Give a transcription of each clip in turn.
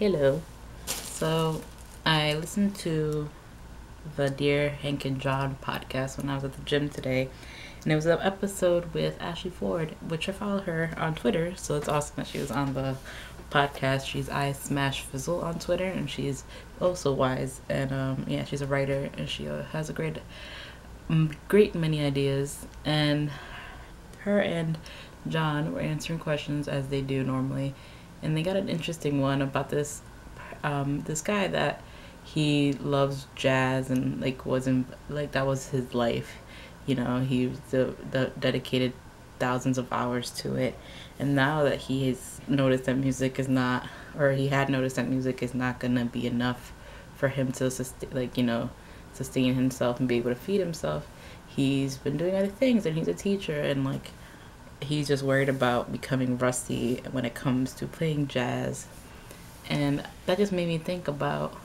Hello. So I listened to the Dear Hank and John podcast when I was at the gym today, and it was an episode with Ashley Ford, which I follow her on Twitter. So it's awesome that she was on the podcast. She's I Smash Fizzle on Twitter, and she's also wise. And yeah, she's a writer, and she has a great many ideas. And her and John were answering questions as they do normally, and they got an interesting one about this guy that he loves jazz and like wasn't like that was his life. He was the dedicated thousands of hours to it, and now that he has noticed that music is not, or he had noticed that music is not gonna be enough for him to sustain himself and be able to feed himself. He's been doing other things, and he's a teacher, and like he's just worried about becoming rusty when it comes to playing jazz. And that just made me think about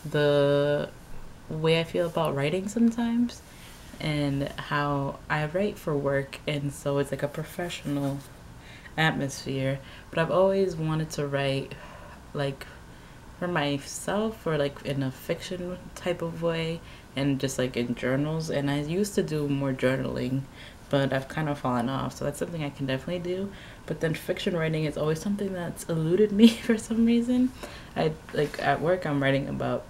the way I feel about writing sometimes, and how I write for work, and so it's like a professional atmosphere. But I've always wanted to write like for myself, or like in a fiction type of way, and just like in journals. And I used to do more journaling, but I've kind of fallen off. So that's something I can definitely do. But then fiction writing is always something that's eluded me for some reason. I like at work I'm writing about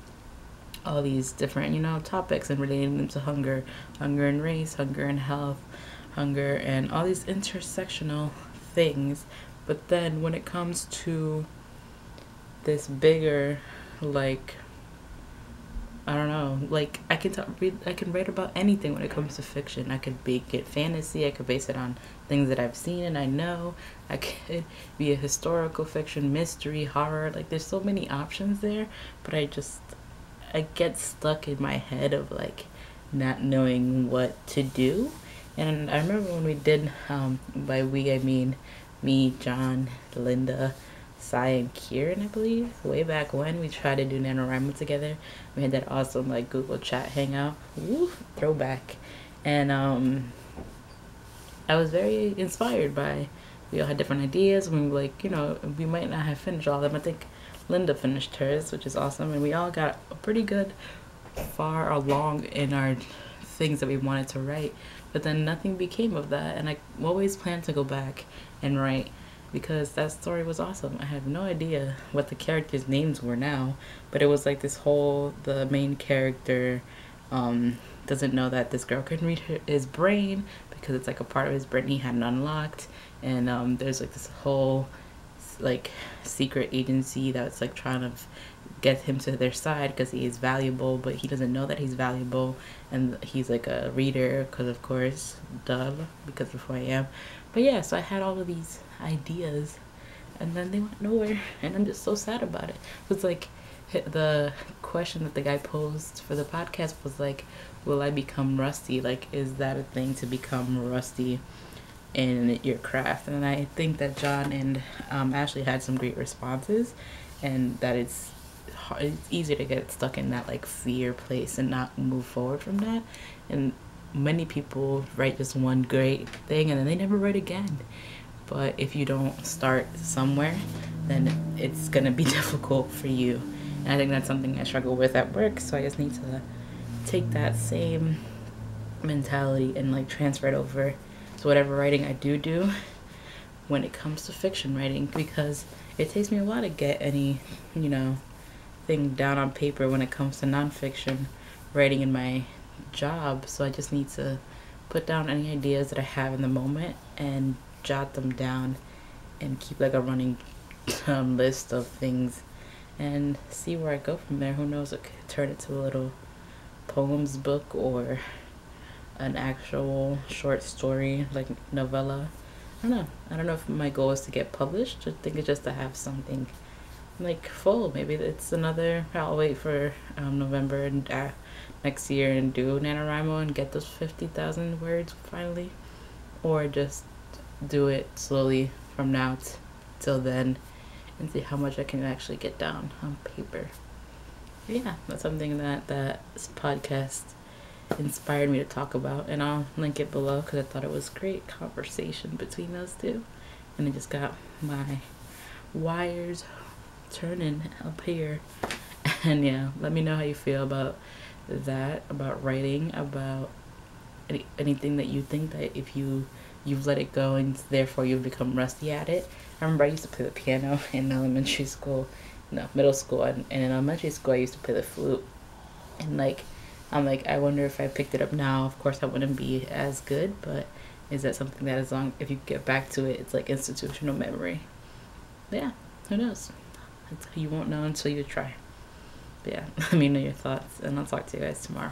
all these different, topics, and relating them to hunger and race, hunger and health, hunger, and all these intersectional things. But then when it comes to this bigger, like, I don't know, like I can write about anything when it comes to fiction. I could make it fantasy. I could base it on things that I've seen and I know. I could be a historical fiction, mystery, horror. Like there's so many options there, but I get stuck in my head of like not knowing what to do. And I remember when we did, by we I mean me, John, Linda, Sai, and Kieran, I believe. Way back when we tried to do NaNoWriMo together. We had that awesome like Google chat hangout. Woo, throwback. And I was very inspired by, we all had different ideas. We were like, we might not have finished all of them. I think Linda finished hers, which is awesome. And we all got a pretty good far along in our things that we wanted to write. But then nothing became of that. And I always plan to go back and write, because that story was awesome. I have no idea what the characters' names were now, but it was like the main character doesn't know that this girl can read his brain, because it's like a part of his brain he hadn't unlocked. And there's like this whole like secret agency that's like trying to get him to their side because he is valuable, but he doesn't know that he's valuable. And he's like a reader, because of course, duh, because of who I am. But yeah, so I had all of these ideas, and then they went nowhere, and I'm just so sad about it. It's like the question that the guy posed for the podcast was like, will I become rusty? Like, is that a thing, to become rusty in your craft? And I think that John and Ashley had some great responses, and that it's easier to get stuck in that like fear place and not move forward from that. And many people write just one great thing and then they never write again. But if you don't start somewhere, then it's gonna be difficult for you. And I think that's something I struggle with at work. So I just need to take that same mentality and like transfer it over to whatever writing I do when it comes to fiction writing, because it takes me a while to get any, thing down on paper when it comes to nonfiction writing in my job. So I just need to put down any ideas that I have in the moment and jot them down, and keep like a running list of things, and see where I go from there. Who knows, it could turn into a little poems book or an actual short story like novella. I don't know if my goal is to get published. I think it's just to have something like full. Maybe it's another, I'll wait for November and next year and do NaNoWriMo and get those 50,000 words finally, or just do it slowly from now till then and see how much I can actually get down on paper. But yeah, that's something that this podcast inspired me to talk about, and I'll link it below because I thought it was great conversation between those two, and it just got my wires turning up here. And yeah, let me know how you feel about that, about writing, about anything that you think that if you've let it go and therefore you've become rusty at it. I remember I used to play the piano in elementary school, no, middle school, and in elementary school I used to play the flute. And like, I'm like, I wonder if I picked it up now, of course I wouldn't be as good, but is that something that as long, if you get back to it, it's like institutional memory. But yeah, who knows? You won't know until you try. But yeah, let me know your thoughts, and I'll talk to you guys tomorrow.